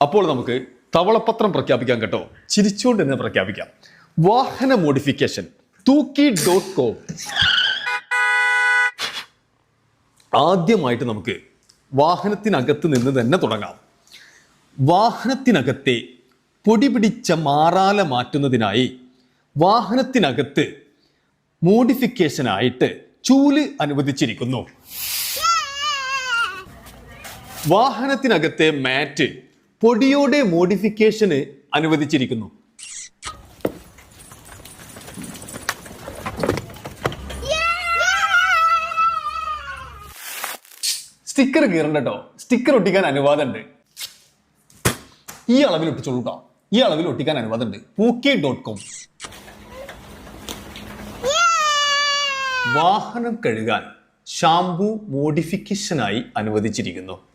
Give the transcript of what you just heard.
അപ്പോൾ നമുക്ക് തവളപത്രം പ്രഖ്യാപിക്കാം കേട്ടോ. ചിരിച്ചുകൊണ്ട് തന്നെ പ്രഖ്യാപിക്കാം. വാഹന മോഡിഫിക്കേഷൻ തൂക്കി.com. ആദ്യമായിട്ട് നമുക്ക് വാഹനത്തിനകത്ത് നിന്ന് തന്നെ തുടങ്ങാം. വാഹനത്തിനകത്തെ പൊടി പിടിച്ച മാറാല മാറ്റുന്നതിനായി വാഹനത്തിനകത്ത് മോഡിഫിക്കേഷനായിട്ട് ചൂല് അനുവദിച്ചിരിക്കുന്നു. വാഹനത്തിനകത്തെ മാറ്റ് പൊടിയോടെ മോഡിഫിക്കേഷന് അനുവദിച്ചിരിക്കുന്നു. സ്റ്റിക്കർ കീറണ്ട കേട്ടോ. സ്റ്റിക്കർ ഒട്ടിക്കാൻ അനുവാദമുണ്ട്. ഈ അളവിൽ ഒട്ടിച്ചോളൂ കേട്ടോ. ഈ അളവിൽ ഒട്ടിക്കാൻ അനുവാദമുണ്ട്. പൂക്കി.com. വാഹനം കഴുകാൻ ഷാംപൂ മോഡിഫിക്കേഷനായി അനുവദിച്ചിരിക്കുന്നു.